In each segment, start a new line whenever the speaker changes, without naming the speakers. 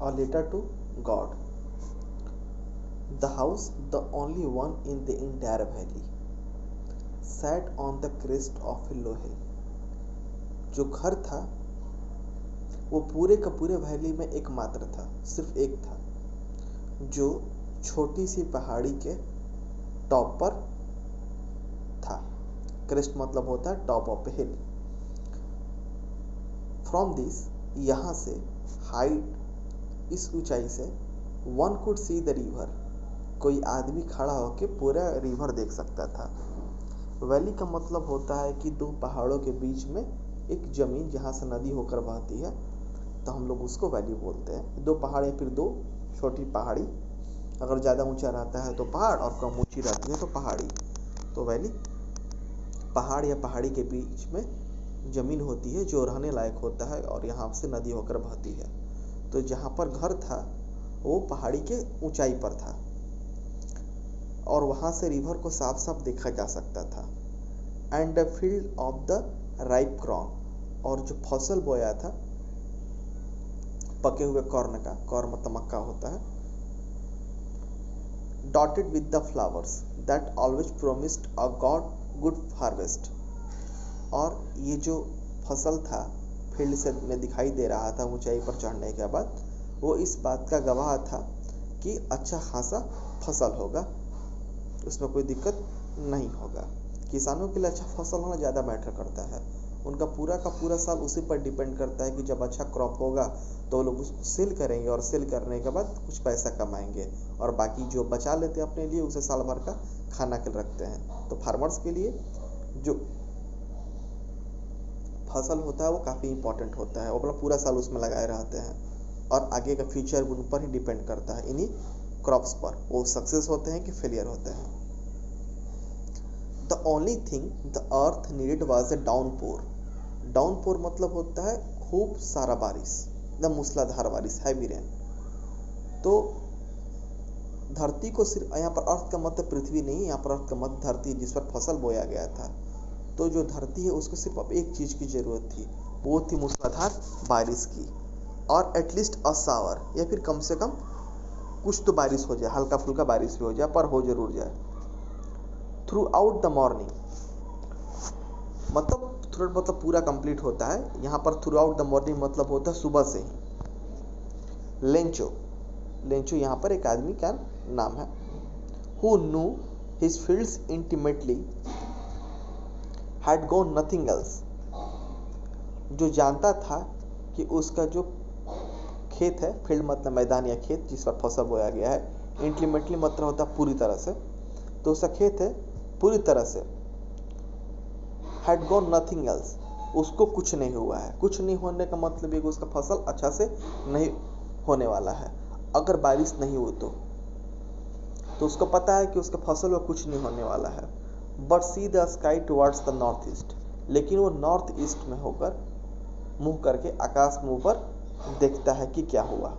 A letter to God. The house, the only one in the entire valley, sat on the crest of a low hill. जो घर था वो पूरे का पूरे वैली में एकमात्र था, सिर्फ एक था, जो छोटी सी पहाड़ी के टॉप पर था। क्रेस्ट मतलब होता है top of A hill. From this, यहाँ से, हाइट, इस ऊंचाई से, one could see the river, कोई आदमी खड़ा होकर पूरा रिवर देख सकता था। वैली का मतलब होता है कि दो पहाड़ों के बीच में एक जमीन जहाँ से नदी होकर बहती है, तो हम लोग उसको वैली बोलते हैं। दो पहाड़ या फिर दो छोटी पहाड़ी, अगर ज़्यादा ऊंचा रहता है तो पहाड़ और कम ऊंची रहती है तो पहाड़ी। तो वैली पहाड़ या पहाड़ी के बीच में जमीन होती है जो रहने लायक होता है और यहाँ से नदी होकर बहती है। तो जहाँ पर घर था वो पहाड़ी के ऊंचाई पर था और वहाँ से रिवर को साफ साफ देखा जा सकता था। And the field of the ripe corn, और जो फसल बोया था पके हुए कॉर्न का, कॉर्न मतलब मक्का होता है, dotted with the flowers that always promised a God good harvest. और ये जो फसल था फील्ड से में दिखाई दे रहा था ऊंचाई पर चढ़ने के बाद, वो इस बात का गवाह था कि अच्छा खासा फसल होगा, उसमें कोई दिक्कत नहीं होगा। किसानों के लिए अच्छा फसल होना ज़्यादा मैटर करता है। उनका पूरा का पूरा साल उसी पर डिपेंड करता है कि जब अच्छा क्रॉप होगा तो वो लोग उसको सेल करेंगे और सेल करने के बाद कुछ पैसा कमाएंगे और बाकी जो बचा लेते हैं अपने लिए उसे साल भर का खाना के लिए रखते हैं। तो फार्मर्स के लिए जो फसल होता है वो काफ़ी इंपॉर्टेंट होता है, वो अपना पूरा साल उसमें लगाए रहते हैं और आगे का फ्यूचर उन पर ही डिपेंड करता है, इन्हीं क्रॉप्स पर, वो सक्सेस होते हैं कि फेलियर होते हैं। The only thing the earth needed was a downpour. Downpour मतलब होता है खूब सारा बारिश, एकदम मूसलाधार बारिश, हैवी रेन। तो धरती को सिर्फ, यहाँ पर अर्थ का मतलब पृथ्वी नहीं, यहाँ पर अर्थ का मतलब धरती जिस पर फसल बोया गया था। तो जो धरती है उसको सिर्फ अब एक चीज़ की ज़रूरत थी, वो थी मूसलाधार बारिश की, और एटलीस्ट अ शावर, या फिर कम से कम कुछ तो बारिश हो जाए, हल्का फुल्का बारिश भी हो जाए पर हो जरूर जाए। थ्रू आउट द मॉर्निंग मतलब थ्रू मतलब पूरा कंप्लीट होता है, यहाँ पर थ्रू आउट द मॉर्निंग मतलब होता है सुबह से ही। लेंचो, लेंचो यहाँ पर एक आदमी का नाम है। Who knew his fields intimately had gone nothing else, जो जानता था कि उसका जो खेत है, फील्ड मतलब मैदान या खेत जिस पर फसल बोया गया है, इंटीमेटली मतलब होता है पूरी तरह से, तो उसका खेत है पूरी तरह से, हैड गॉन नथिंग एल्स, उसको कुछ नहीं हुआ है। कुछ नहीं होने का मतलब है कि उसका फसल अच्छा से नहीं होने वाला है। अगर बारिश नहीं हुई तो उसको पता है कि उसका फसल में कुछ नहीं होने वाला है। But see the sky towards the north east, लेकिन वो नॉर्थ ईस्ट में होकर मुंह करके आकाश में ऊपर देखता है कि क्या हुआ।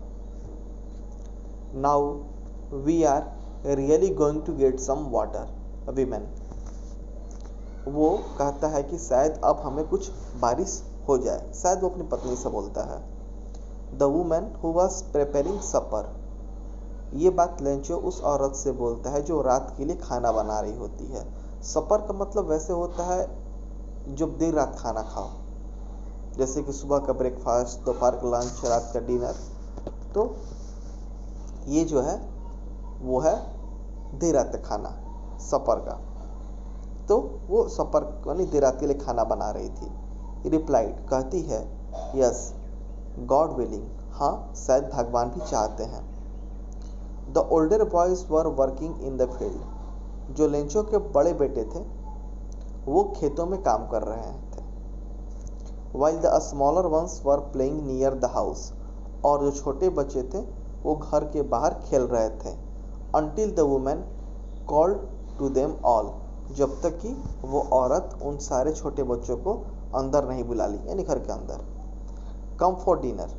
Now we are really going to get some water women, वो कहता है कि शायद अब हमें कुछ बारिश हो जाए, शायद वो अपनी पत्नी से बोलता है। The women who was preparing supper, ये बात लेंचो उस औरत से बोलता है जो रात के लिए खाना बना रही होती है। सपर का मतलब वैसे होता है जब देर रात खाना खाओ, जैसे कि सुबह का ब्रेकफास्ट, दोपहर का लंच, रात का डिनर। तो ये जो है वो है देर रात का खाना, सपर का। तो वो सपर यानी देर रात के लिए खाना बना रही थी। रिप्लाइड, कहती है, यस गॉड विलिंग, हाँ शायद भगवान भी चाहते हैं। The older boys were working in the field, जो लेंचो के बड़े बेटे थे वो खेतों में काम कर रहे थे। While the smaller ones were playing near the house, और जो छोटे बच्चे थे वो घर के बाहर खेल रहे थे। Until the women called to them all, जब तक कि वो औरत उन सारे छोटे बच्चों को अंदर नहीं बुला ली, यानी घर के अंदर। कम फॉर डिनर,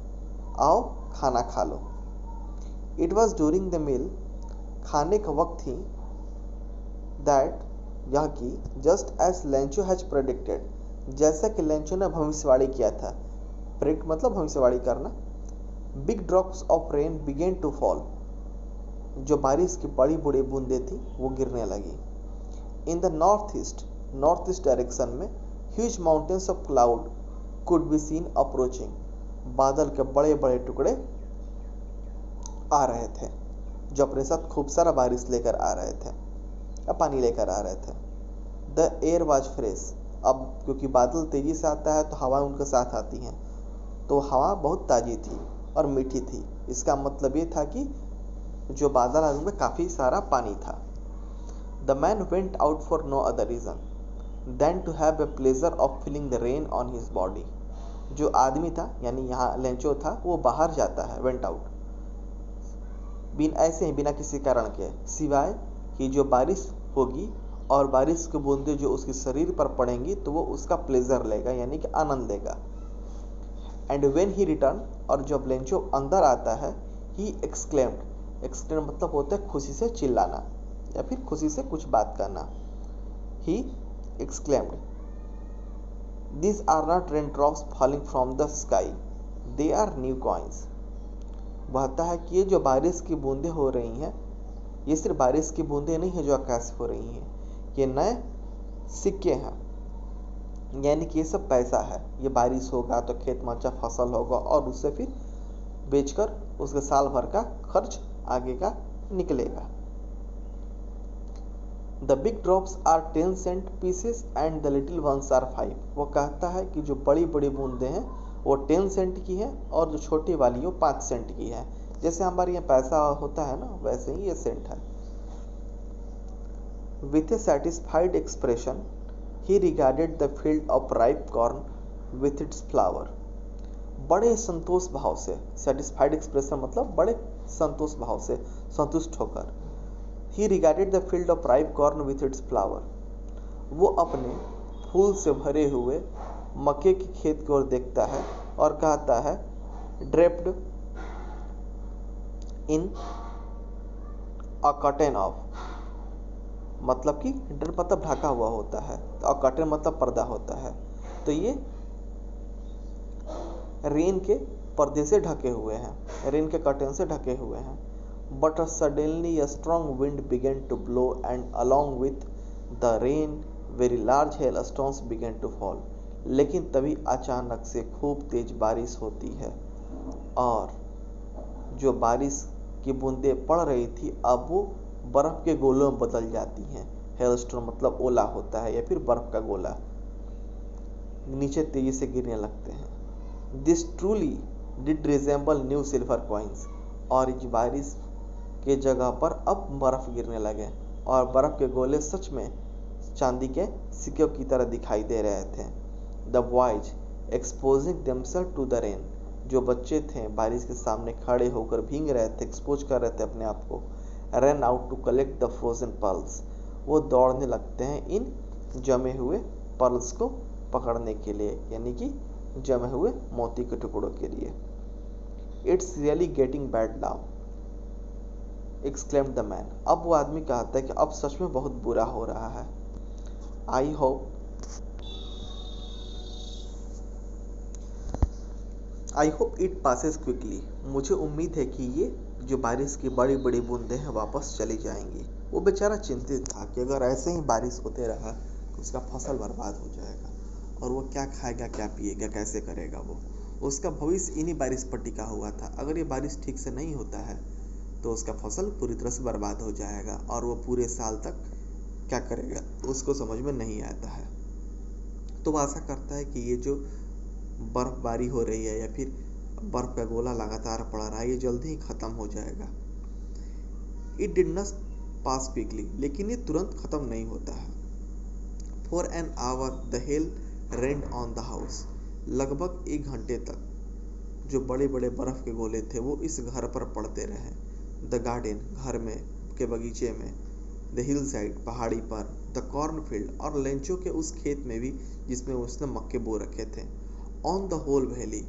आओ खाना खा लो। It was during the meal, खाने का वक्त थी, दैट यह कि just as Lencho has predicted, जैसा कि लेंचो ने भविष्यवाणी किया था। प्रेडिक्ट मतलब भविष्यवाणी करना। Big drops of rain began to fall, जो बारिश की बड़ी बड़ी बूंदें थी वो गिरने लगी। In the north east direction में huge mountains of cloud could be seen approaching, बादल के बड़े बड़े टुकड़े आ रहे थे जो अपने साथ खूब सारा बारिश लेकर आ रहे थे या पानी लेकर आ रहे थे। द एयर वाज फ्रेश, अब क्योंकि बादल तेजी से आता है तो हवा उनके साथ आती हैं, तो हवा बहुत ताजी थी और मीठी थी। इसका मतलब ये था कि जो बादल है उनमें काफ़ी सारा पानी था। The man went out for no other reason than to have a pleasure of feeling the rain on his body. जो आदमी था यानी यहाँ लेंचो था, वो बाहर जाता है, वेंट आउट, ऐसे ही बिना किसी कारण के, सिवाय कि जो बारिश होगी और बारिश की बूंदें जो उसके शरीर पर पड़ेंगी तो वो उसका प्लेजर लेगा यानी कि आनंद लेगा। एंड वेन ही रिटर्न, और जब लेंचो अंदर आता है, ही एक्सक्लेम्ड मतलब होता है खुशी से चिल्लाना या फिर खुशी से कुछ बात करना। He exclaimed, These are not raindrops falling from the sky, they are new coins. कहता है कि ये जो बारिश की बूंदें हो रही हैं, ये सिर्फ बारिश की बूंदें नहीं है जो आकाश से हो रही हैं, ये नए सिक्के हैं, यानी कि ये सब पैसा है। ये बारिश होगा तो खेत में अच्छा फसल होगा और उससे फिर बेचकर उसके साल भर का खर्च आगे का निकलेगा। The big drops are 10 cent pieces and the little ones are 5। वो कहता है कि जो बड़ी बड़ी बूंदें हैं वो 10 सेंट की है और जो छोटी वाली वो 5 सेंट की है। जैसे हमारे यहाँ पैसा होता है ना, वैसे ही ये सेंट है। With A satisfied expression he regarded the field of ripe corn with its flower. बड़े संतोष भाव से, सेटिस्फाइड एक्सप्रेशन मतलब बड़े संतोष भाव से, संतुष्ट होकर, He regarded the field of ripe corn with its flower. वो अपने फूल से भरे हुए मक्के के खेत की ओर देखता है और कहता है, draped in a curtain of, मतलब कि ड्रेप मतलब ढका हुआ होता है, और कर्टेन मतलब पर्दा होता है, तो ये रेन के पर्दे से ढके हुए हैं, रेन के कर्टेन से ढके हुए हैं। But suddenly a strong wind began to blow and along with the rain very large hailstones began to fall. लेकिन तभी अचानक से खूब तेज बारिश होती है और जो बारिश की बूंदें पड़ रही थी अब वो बर्फ के गोलों में बदल जाती हैं। हेलस्टोन मतलब ओला होता है या फिर बर्फ का गोला, नीचे तेजी से गिरने लगते हैं। This truly did resemble new silver coins. और इस बारिश के जगह पर अब बर्फ गिरने लगे और बर्फ के गोले सच में चांदी के सिक्कों की तरह दिखाई दे रहे थे। The boys exposing themselves to the rain, जो बच्चे थे बारिश के सामने खड़े होकर भीग रहे थे, एक्सपोज कर रहे थे अपने आप को। Run out to collect the frozen pearls, वो दौड़ने लगते हैं इन जमे हुए पर्ल्स को पकड़ने के लिए, यानी कि जमे हुए मोती के टुकड़ों के लिए। It's really getting bad now, exclaimed the man. अब वो आदमी कहता है कि अब सच में बहुत बुरा हो रहा है। I hope it passes quickly, मुझे उम्मीद है कि ये जो बारिश की बड़ी बड़ी बूंदें हैं वापस चली जाएंगी। वो बेचारा चिंतित था कि अगर ऐसे ही बारिश होते रहा तो उसका फसल बर्बाद हो जाएगा और वो क्या खाएगा, क्या पिएगा, कैसे करेगा। वो उसका भविष्य इन्हीं बारिश पर टिका हुआ था। अगर ये बारिश ठीक से नहीं होता है तो उसका फसल पूरी तरह से बर्बाद हो जाएगा और वो पूरे साल तक क्या करेगा उसको समझ में नहीं आता है। तो वो आशा करता है कि ये जो बर्फबारी हो रही है या फिर बर्फ का गोला लगातार पड़ रहा है ये जल्दी ही खत्म हो जाएगा। It did not pass quickly, लेकिन ये तुरंत खत्म नहीं होता है। For an hour the hell rained on the house, लगभग 1 घंटे तक जो बड़े बड़े बर्फ के गोले थे वो इस घर पर पड़ते रहे। द गार्डन, घर में के बगीचे में, द हिल साइड, पहाड़ी पर, द कॉर्नफील्ड और लेंचो के उस खेत में भी जिसमें उसने मक्के बो रखे थे। ऑन द होल वैली,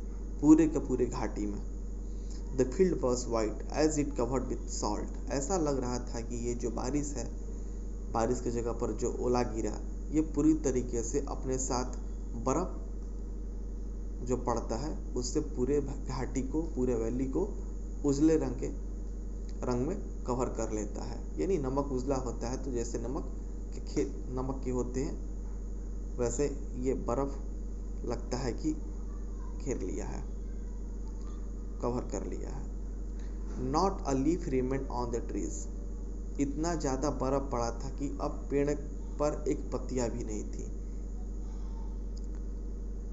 पूरे के पूरे घाटी में। The field was white as it covered with salt, ऐसा लग रहा था कि ये जो बारिश है, बारिश की जगह पर जो ओला गिरा, ये पूरी तरीके से अपने साथ बर्फ जो पड़ता है उससे पूरे घाटी को, पूरे वैली को उजले रंग में कवर कर लेता है। यानी नमक उजला होता है तो जैसे नमक के होते हैं वैसे ये बर्फ लगता है कि घेर लिया है, कवर कर लिया है। Not a leaf remain on the trees, इतना ज़्यादा बर्फ पड़ा था कि अब पेड़ पर एक पत्तियां भी नहीं थी।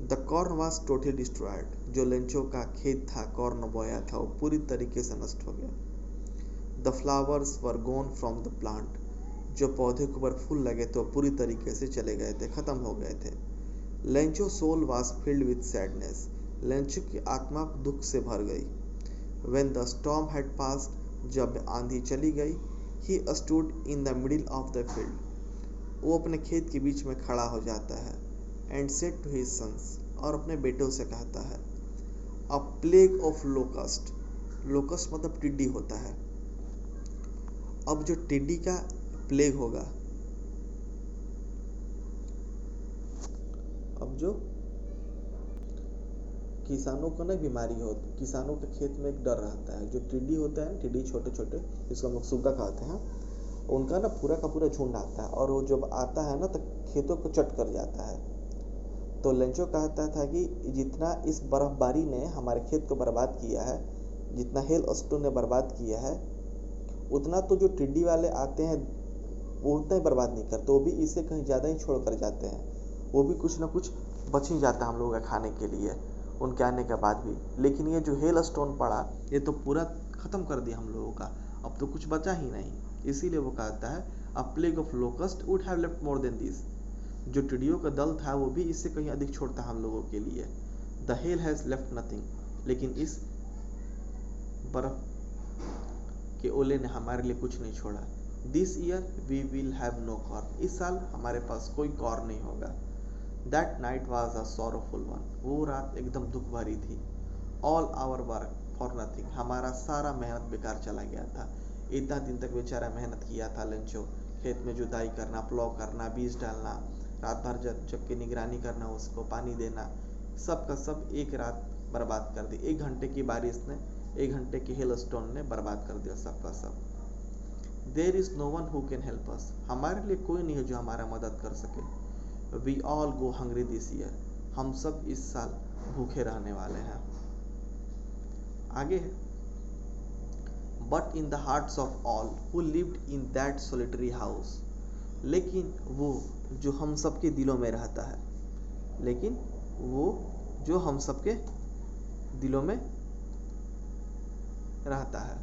The corn was totally destroyed, जो लेंचो का खेत था, कॉर्न बोया था, वो पूरी तरीके से नष्ट हो गया। The flowers were gone from the plant, जो पौधे के ऊपर फूल लगे थे वो पूरी तरीके से चले गए थे, खत्म हो गए थे। Lencho soul was filled with sadness, Lencho की आत्मा दुख से भर गई। When the storm had passed, जब आंधी चली गई, he stood in the middle of the field, वो अपने खेत के बीच में खड़ा हो जाता है। And said to his sons, और अपने बेटों से कहता है, a plague of locust, locust मतलब टिड्डी होता है। अब जो टिड्डी का प्लेग होगा, अब जो किसानों को ना बीमारी हो, किसानों के खेत में एक डर रहता है, जो टिड्डी होता है, टिड्डी छोटे छोटे, जिसको हम लोग सुग्गा कहते हैं, उनका ना पूरा का पूरा झुंड आता है और वो जब आता है ना तो खेतों को चट कर जाता है। तो लेंचो कहता था कि जितना इस बर्फबारी ने हमारे खेत को बर्बाद किया है, जितना हेल स्टोन ने बर्बाद किया है, उतना तो जो टिड्डी वाले आते हैं वो उतना ही बर्बाद नहीं करते, वो भी इससे कहीं ज़्यादा ही छोड़ कर जाते हैं। वो भी कुछ ना कुछ बच ही जाता है हम लोगों का खाने के लिए उनके आने के बाद भी। लेकिन ये जो हेल स्टोन पड़ा ये तो पूरा ख़त्म कर दिया हम लोगों का, अब तो कुछ बचा ही नहीं। इसीलिए वो कहता है, a plague of locust would have left more than this, जो टिड्डियों का दल था वो भी इससे कहीं अधिक छोड़ता हम लोगों के लिए। The hell has left nothing, लेकिन इस बर्फ के ओले ने हमारे लिए कुछ नहीं छोड़ा। This year we will have no corn, इस साल हमारे पास कोई कॉर्न नहीं होगा। That night was a sorrowful one, वो रात एकदम दुख भरी थी। All our work for nothing, हमारा सारा मेहनत बेकार चला गया था। इतना दिन तक बेचारा मेहनत किया था लेंचो, खेत में जुताई करना, प्लॉ करना, बीज डालना, रात भर जग के निगरानी करना, उसको पानी देना, सब का सब एक रात बर्बाद कर दी। 1 घंटे की बारिश ने, 1 घंटे की हेल स्टोन ने बर्बाद कर दिया सब का सब। There is no one who can help us, हमारे लिए कोई नहीं है जो हमारा मदद कर सके। We all go hungry this year, हम सब इस साल भूखे रहने वाले हैं। आगे है, but in the hearts of all who lived in that solitary house, लेकिन वो जो हम सबके दिलों में रहता है, लेकिन वो जो हम सबके दिलों में रहता है।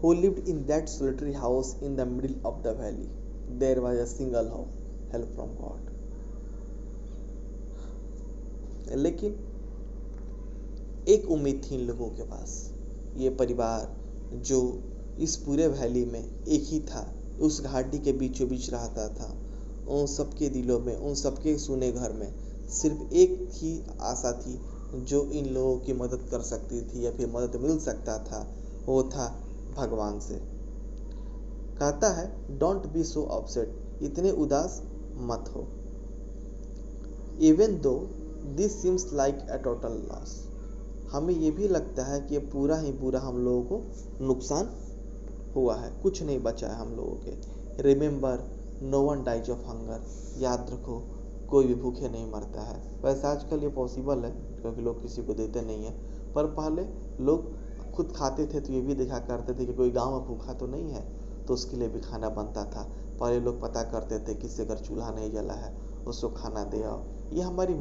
Who lived in that solitary house in the middle of the valley? There was a single hope, help from God. लेकिन एक उम्मीद थी इन लोगों के पास, ये परिवार जो इस पूरे वैली में एक ही था, उस घाटी के बीचों बीच रहता था, उन सबके दिलों में, उन सबके सुने घर में सिर्फ एक ही आशा थी जो इन लोगों की मदद कर सकती थी या फिर मदद मिल सकता था, वो था भगवान से। कहता है, डोंट बी सो अपसेट, इतने उदास मत हो। Even though this seems like a total loss, हमें ये भी लगता है कि ये पूरा ही पूरा हम लोगों को नुकसान हुआ है, कुछ नहीं बचा है हम लोगों के। Remember no one dies of hunger, याद रखो कोई भी भूखे नहीं मरता है। वैसे आजकल ये पॉसिबल है क्योंकि लोग किसी को देते नहीं है, पर पहले लोग खुद खाते थे तो ये भी देखा करते थे कि कोई गांव में भूखा तो नहीं है, तो उसके लिए भी खाना बनता था। पहले लोग पता करते थे किसी अगर चूल्हा नहीं जला है उसको खाना दे आओ। ये हमारी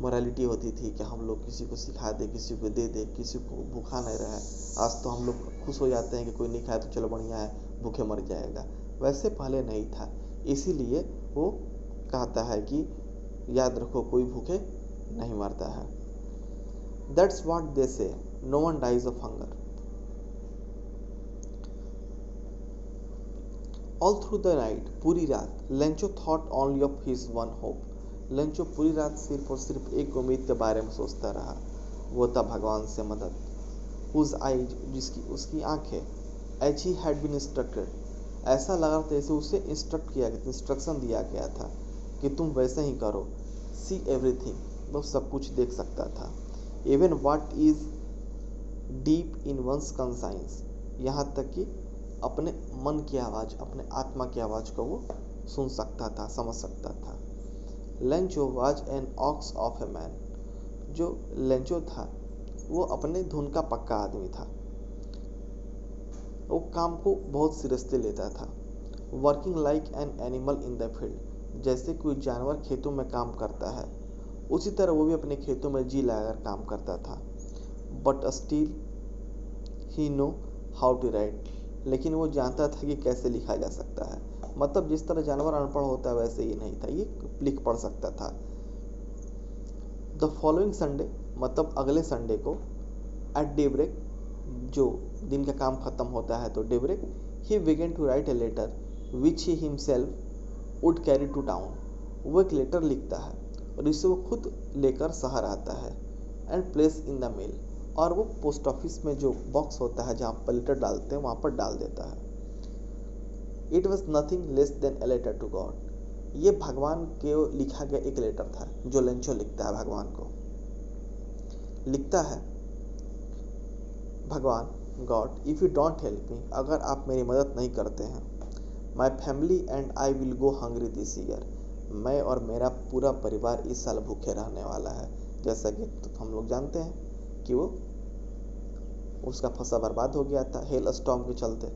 मोरालिटी होती थी कि हम लोग किसी को सिखा दे, किसी को दे दे, किसी को भूखा नहीं रहे। आज तो हम लोग खुश हो जाते हैं कि कोई नहीं खाए तो चलो बढ़िया है, भूखे मर जाएगा। वैसे पहले नहीं था, इसीलिए वो कहता है कि याद रखो कोई भूखे नहीं मरता है। That's what they say, no one dies of hunger. All through the night, पूरी रात Lencho thought only of his one hope, Lencho पूरी रात सिर्फ और सिर्फ एक उम्मीद के बारे में सोचता रहा, वो था भगवान से मदद। Whose eyes, जिसकी उसकी आंखें, as he had been instructed, ऐसा लगा था जैसे उसे इंस्ट्रक्शन दिया गया था कि तुम वैसे ही करो। सी एवरीथिंग, वो सब कुछ देख सकता था। Even what is deep in one's conscience, यहाँ तक कि अपने मन की आवाज़, अपने आत्मा की आवाज़ को वो सुन सकता था, समझ सकता था। Lencho was an ox of a man, जो लेंचो था वो अपने धुन का पक्का आदमी था। वो काम को बहुत सीरियसली लेता था। Working like an animal in the field, जैसे कोई जानवर खेतों में काम करता है उसी तरह वो भी अपने खेतों में जी लगाकर काम करता था। But still he know how to write, लेकिन वो जानता था कि कैसे लिखा जा सकता है। मतलब जिस तरह जानवर अनपढ़ होता है वैसे ही नहीं था, ये लिख पढ़ सकता था। द फॉलोइंग संडे, मतलब अगले संडे को, एट डेब्रेक, जो दिन का काम खत्म होता है तो daybreak, he began to write a letter which he himself would carry to town. वो एक लेटर लिखता है और इसे वो खुद लेकर शहर आता है। And place in the mail, और वो पोस्ट ऑफिस में जो बॉक्स होता है जहाँ पर लेटर डालते हैं वहाँ पर डाल देता है। It was nothing less than a letter to God, ये भगवान के लिखा गया एक लेटर था जो लेंचो लिखता है भगवान को। लिखता है, भगवान, God, if you don't help me, अगर आप मेरी मदद नहीं करते हैं, my family and I will go hungry this year, मैं और मेरा पूरा परिवार इस साल भूखे रहने वाला है। जैसा कि तो हम लोग जानते हैं कि वो उसका फसल बर्बाद हो गया था हेल स्टॉर्म के चलते।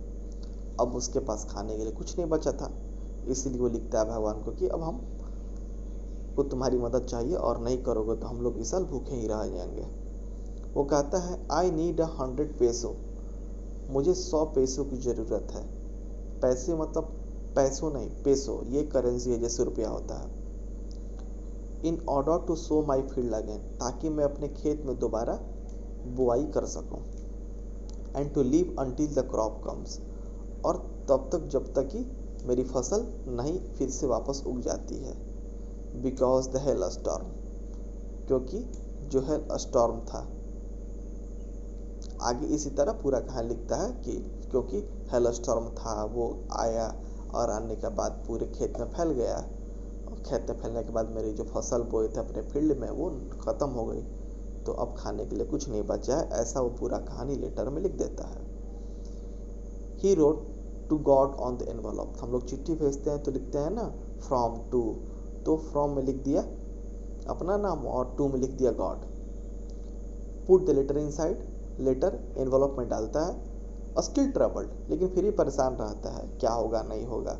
अब उसके पास खाने के लिए कुछ नहीं बचा था, इसीलिए वो लिखता है भगवान को कि अब हम को तुम्हारी मदद चाहिए और नहीं करोगे तो हम लोग इस साल भूखे ही रह जाएंगे। वो कहता है, आई नीड 100 पेसो, मुझे 100 पैसों की ज़रूरत है। पैसे मतलब पैसों नहीं, पेसो ये करेंसी है जैसे रुपया होता है। In order to sow my field again, ताकि मैं अपने खेत में दोबारा बुआई कर सकूं। And to live until the crop comes, और तब तक जब तक कि मेरी फसल नहीं फिर से वापस उग जाती है। बिकॉज द हेल स्टॉर्म, क्योंकि जो हेल स्टॉर्म था, आगे इसी तरह पूरा कहानी लिखता है कि क्योंकि हेल स्टॉर्म था वो आया और आने के बाद पूरे खेत में फैल गया, और खेत में फैलने के बाद मेरी जो फसल बोए थे अपने फील्ड में वो ख़त्म हो गई, तो अब खाने के लिए कुछ नहीं बचा है। ऐसा वो पूरा कहानी लेटर में लिख देता है। He wrote to God on the envelope, हम लोग चिट्ठी भेजते हैं तो लिखते हैं ना फ्रॉम टू, तो फ्रॉम में लिख दिया अपना नाम और टू में लिख दिया God. Put the letter inside, letter envelope में डालता है। स्टिल ट्रबल्ड, लेकिन फिर भी परेशान रहता है, क्या होगा नहीं होगा,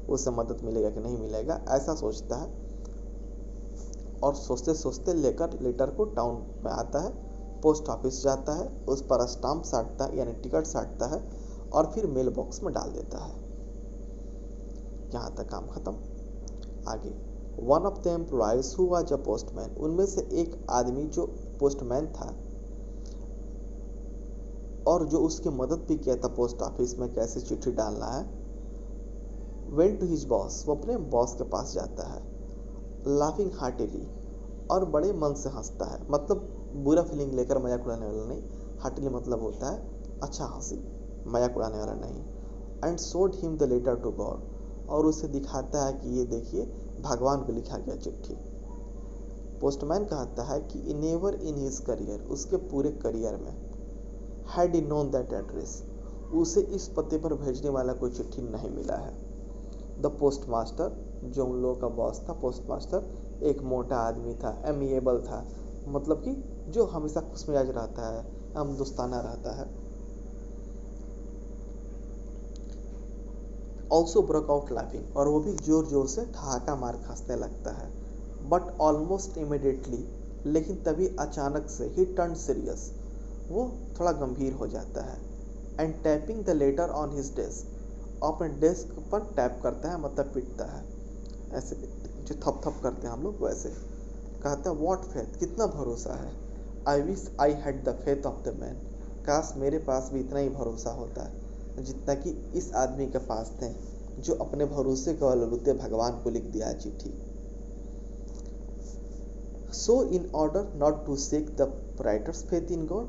उससे मदद मिलेगा कि नहीं मिलेगा, ऐसा सोचता है। और सोचते सोचते लेकर लेटर को टाउन में आता है, पोस्ट ऑफिस जाता है, उस पर स्टाम्प साटता है यानी टिकट साटता है और फिर मेल बॉक्स में डाल देता है। यहाँ तक काम खत्म। आगे, one of the employees who was a postman, उनमें से एक आदमी जो पोस्टमैन था और जो उसकी मदद भी किया था पोस्ट ऑफिस में कैसे चिट्ठी डालना है, वेंट टू हिज बॉस, वो अपने बॉस के पास जाता है। लाफिंग हार्टिली, और बड़े मन से हंसता है, मतलब बुरा फीलिंग लेकर मजाक उड़ाने वाला नहीं। हार्टिली मतलब होता है अच्छा हंसी, मजाक उड़ाने वाला नहीं। And showed him the letter to God, और उसे दिखाता है कि ये देखिए भगवान को लिखा गया चिट्ठी। पोस्टमैन कहता है कि नेवर इन हिज करियर, उसके पूरे करियर में, had he known that address, उसे इस पते पर भेजने वाला कोई चिट्ठी नहीं मिला है। द पोस्टमास्टर, जो उन लोगों का बॉस था, पोस्टमास्टर एक मोटा आदमी था, एमिएबल था, मतलब कि जो हमेशा खुशमिजाज रहता है, हम दोस्ताना रहता है। ऑल्सो ब्रोक आउट लाफिंग, और वो भी जोर जोर से ठहाका मार हंसने लगता है। बट ऑलमोस्ट इमिडिएटली, लेकिन तभी अचानक से, ही टर्न सीरियस, वो थोड़ा गंभीर हो जाता है। And tapping the later on his desk, अपने डेस्क पर टैप करता है, मतलब पीटता है, ऐसे जो थप थप करते हैं हम लोग वैसे। कहता है, व्हाट फेथ, कितना भरोसा है। I wish I had the faith of the man, काश मेरे पास भी इतना ही भरोसा होता है जितना कि इस आदमी के पास थे जो अपने भरोसे के बलबूते भगवान को लिख दिया है चिट्ठी। So in order not to shake the writer's faith in God,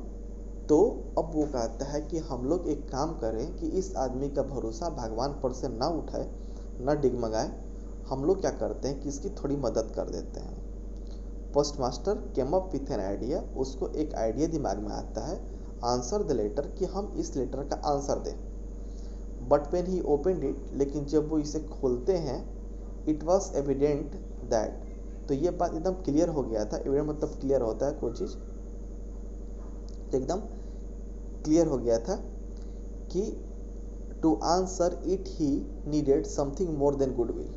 तो अब वो कहता है कि हम लोग एक काम करें कि इस आदमी का भरोसा भगवान पर से ना उठाए, ना डिगमगाए, हम लोग क्या करते हैं कि इसकी थोड़ी मदद कर देते हैं। Post master came up with an idea, उसको एक आइडिया दिमाग में आता है, आंसर द लेटर, कि हम इस लेटर का आंसर दें। But when he opened it, लेकिन जब वो इसे खोलते हैं, इट वॉज एविडेंट दैट, तो ये बात एकदम क्लियर हो गया था। एविडेंट मतलब क्लियर होता है कोई चीज़, एकदम क्लियर हो गया था कि to answer it he needed something more than goodwill.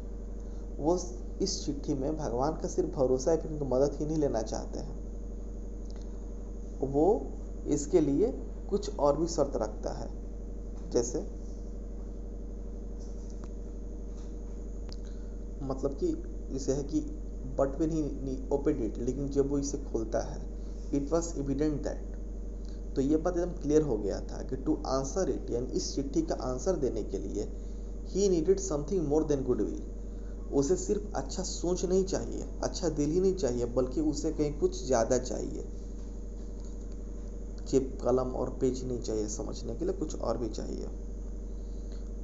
वो इस चिट्ठी में भगवान का सिर्फ भरोसा है, फिर उनकी मदद ही नहीं लेना चाहते हैं, वो इसके लिए कुछ और भी शर्त रखता है। जैसे मतलब कि इसे है कि but when he opened it, लेकिन जब वो इसे खोलता है, इट वॉज एविडेंट दैट, तो ये बात एकदम क्लियर हो गया था कि टू आंसर इट, यानी इस चिट्ठी का आंसर देने के लिए, ही needed something more than goodwill, उसे सिर्फ अच्छा सोच नहीं चाहिए, अच्छा दिल ही नहीं चाहिए, बल्कि उसे कहीं कुछ ज़्यादा चाहिए। चिप कलम और पेज नहीं चाहिए समझने के लिए, कुछ और भी चाहिए।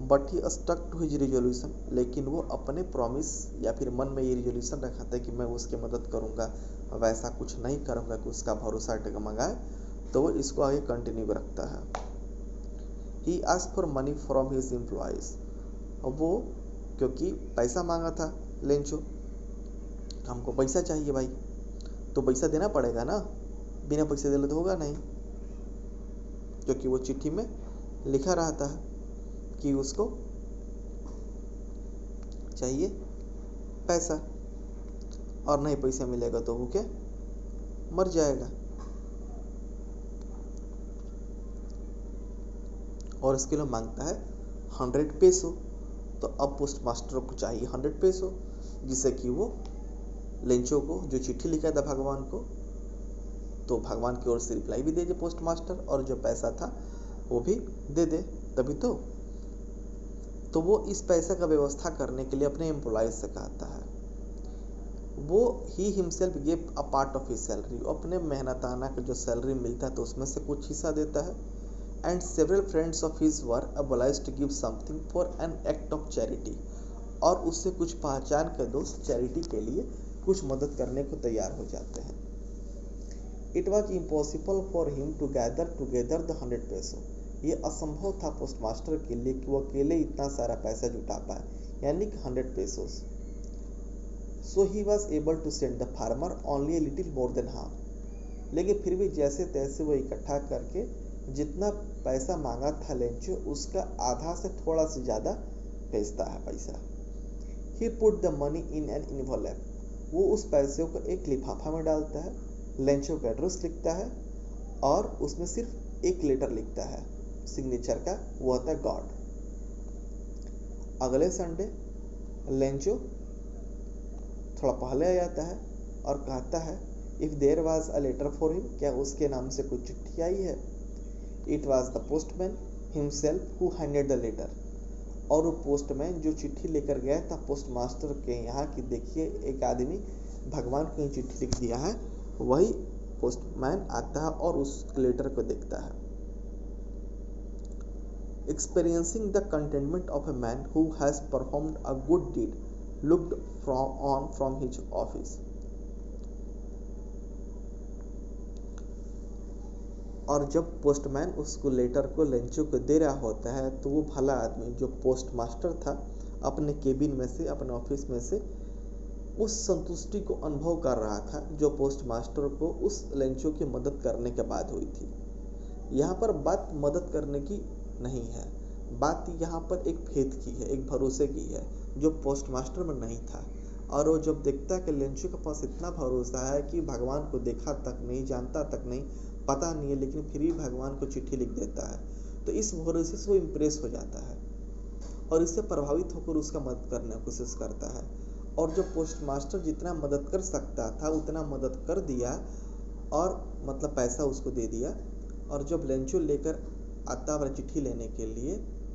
But he stuck to his resolution, लेकिन वो अपने प्रॉमिस या फिर मन में ये रिजोल्यूशन रखा था कि मैं उसकी मदद करूंगा, वैसा कुछ नहीं करूंगा कि उसका भरोसा डगमगाए, तो वो इसको आगे कंटिन्यू रखता है। He asked for money from his employees, वो क्योंकि पैसा मांगा था लेंचो, हमको पैसा चाहिए भाई, तो पैसा देना पड़ेगा ना, बिना पैसे देले तो होगा नहीं, क्योंकि वो चिट्ठी में लिखा रहता है कि उसको चाहिए पैसा, और नहीं पैसा मिलेगा तो वो क्या मर जाएगा। और इसके लिए मांगता है 100 पेसो, तो अब पोस्ट मास्टर को चाहिए 100 पेसो, जिससे कि वो लेंचो को जो चिट्ठी लिखा था भगवान को, तो भगवान की ओर से रिप्लाई भी दे दे पोस्ट मास्टर, और जो पैसा था वो भी दे दे, तभी तो वो इस पैसे का व्यवस्था करने के लिए अपने एम्प्लॉय से कहता है। वो he himself give a part of his salary, अपने मेहनताना का जो सैलरी मिलता है तो उसमें से कुछ हिस्सा देता है। And several friends of his were obliged to give something for an act of charity, और उससे कुछ पहचान के दोस्त चैरिटी के लिए कुछ मदद करने को तैयार हो जाते हैं। It was impossible for him to gather together the 100 peso, ये असंभव था पोस्ट मास्टर के लिए कि वो अकेले इतना सारा पैसा जुटा पाए, यानी कि 100 pesos. So he was able to send the farmer only a little more than half, लेकिन फिर भी जैसे तैसे वो इकट्ठा करके जितना पैसा मांगा था लेंचो, उसका आधा से थोड़ा से ज़्यादा भेजता है पैसा। He put the money in an envelope, वो उस पैसे को एक लिफाफा में डालता है, लेंचो का एड्रेस लिखता है, और उसमें सिर्फ एक लेटर लिखता है सिग्नेचर का, वो होता है गॉड। अगले संडे लेंचो थोड़ा पहले आ जाता है और कहता है if there was a letter for him, क्या उसके नाम से कुछ चिट्ठी आई है। It was the postman himself who handed the letter, और वो पोस्टमैन जो चिट्ठी लेकर गया था पोस्ट मास्टर के यहाँ कि देखिए एक आदमी भगवान को चिट्ठी लिख दिया है, वही पोस्टमैन आता है और उस लेटर को देखता है। Experiencing the contentment of a man who has performed a good deed looked from his office, और जब पोस्टमैन उसको लेटर को लेंचो को दे रहा होता है तो वो भला आदमी जो पोस्ट मास्टर था अपने केबिन में से, अपने ऑफिस में से उस संतुष्टि को अनुभव कर रहा था जो पोस्ट मास्टर को उस लेंचो की मदद करने के बाद हुई थी। यहाँ पर बात मदद करने की नहीं है, बात यहाँ पर एक फेथ की है, एक भरोसे की है जो पोस्ट मास्टर में नहीं था। और वो जब देखता है कि लेंचो के पास इतना भरोसा है कि भगवान को देखा तक नहीं, जानता तक नहीं, पता नहीं है, लेकिन फिर भी भगवान को चिट्ठी लिख देता है, तो इस भरोसे से वो इम्प्रेस हो जाता है और इससे प्रभावित होकर उसका मदद करने की कोशिश करता है। और जो पोस्ट मास्टर जितना मदद कर सकता था उतना मदद कर दिया, और मतलब पैसा उसको दे दिया। और जब लेंचो लेकर आता है चिट्ठी लेने के लिए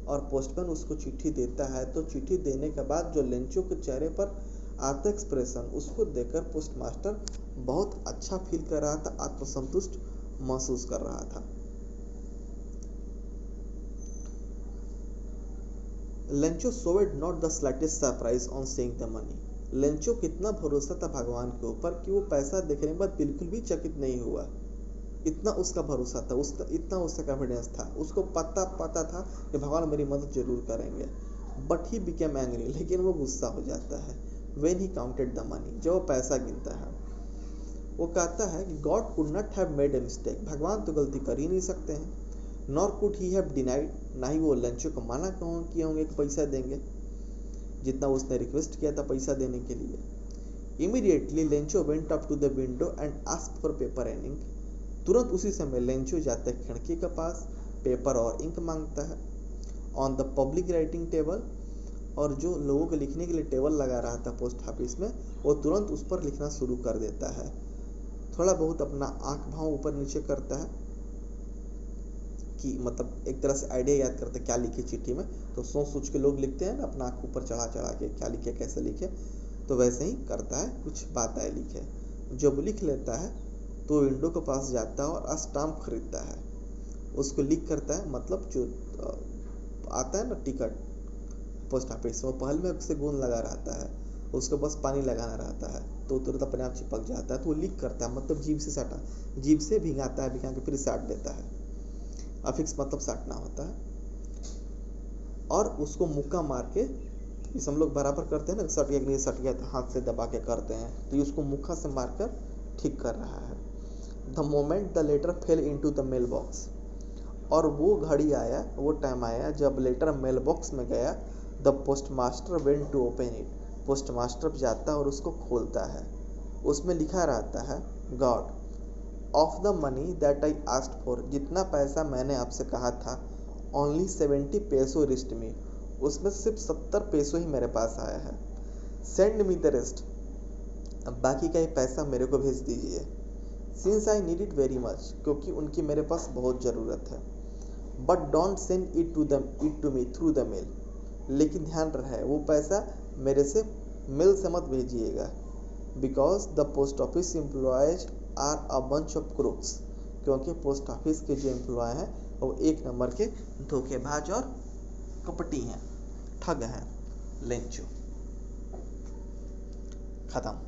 और पोस्टमैन उसको चिट्ठी देता है, तो चिट्ठी देने के बाद जो लेंचो के चेहरे पर एट द एक्सप्रेशन, उसको देखकर पोस्टमास्टर बहुत अच्छा फील कर रहा था, आत्मसंतुष्ट महसूस कर रहा था। Lencho showed not the slightest surprise on seeing the money. Lencho को इतना भरोसा था भगवान के ऊपर कि वो पैसा देखने के बाद बिल्कुल भी चकित नहीं हुआ। इतना उसका भरोसा था, उसका इतना उसका कॉन्फिडेंस था, उसको पता था कि भगवान मेरी मदद जरूर करेंगे। बट ही बिकेम एंग्री, लेकिन वो गुस्सा हो जाता है when he counted the money, जब वो पैसा गिनता है। वो कहता है कि God could not have made a mistake, भगवान तो गलती कर ही नहीं सकते हैं। Nor could he have denied, ना ही वो लेंचो को मना किए होंगे कि पैसा देंगे, जितना उसने रिक्वेस्ट किया था पैसा देने के लिए। Immediately Lencho went up to the window and asked for paper and ink. तुरंत उसी समय लेंचो जाता है खिड़की के पास, पेपर और इंक मांगता है। On the public writing table, और जो लोगों को लिखने के लिए टेबल लगा रहा था पोस्ट ऑफिस में, वो तुरंत उस पर लिखना शुरू कर देता है। थोड़ा बहुत अपना आंख भाव ऊपर नीचे करता है कि मतलब एक तरह से आइडिया याद करते क्या लिखे चिट्ठी में। तो सोच के लोग लिखते हैं ना, अपना आंख ऊपर चढ़ा के क्या लिखे कैसे लिखे, तो वैसे ही करता है, कुछ बातें लिखे। जब लिख लेता है तो विंडो के पास जाता है और स्टाम्प खरीदता है, उसको लीक करता है। मतलब जो आता है ना टिकट पोस्ट ऑफिस में, पहले में उससे गोंद लगा रहता है, उसको बस पानी लगाना रहता है तो तुरंत अपने आप चिपक जाता है। तो वो लीक करता है, मतलब जीभ से भिगाता है, भिगा के फिर साट देता है। अफिक्स मतलब साटना होता है। और उसको मुक्का मार के, इस हम लोग बराबर करते हैं ना, सट गया तो हाथ से दबा के करते हैं, तो ये उसको मुक्का से मारकर ठीक कर रहा है। The moment the letter fell into the mail box, और वो घड़ी आया, वो टाइम आया जब लेटर मेल बॉक्स में गया। The postmaster went to open it, postmaster जाता है और उसको खोलता है। उसमें लिखा रहता है, God of the money that I asked for, जितना पैसा मैंने आपसे कहा था, ओनली 70 पैसों रिस्ट मी, उसमें सिर्फ 70 पैसों ही मेरे पास आया है। सेंड मी द रेस्ट, अब बाकी का ही पैसा मेरे को भेज दीजिए। Since I need it very much, क्योंकि उनकी मेरे पास बहुत ज़रूरत है। But don't send it to me through the mail, लेकिन ध्यान रहे वो पैसा मेरे से मेल से मत भेजिएगा। Because the post office employees are a bunch of crooks, क्योंकि पोस्ट ऑफिस के जो एम्प्लॉय हैं वो एक नंबर के धोखेबाज और कपटी हैं, ठग हैं। लेंचो खत्म।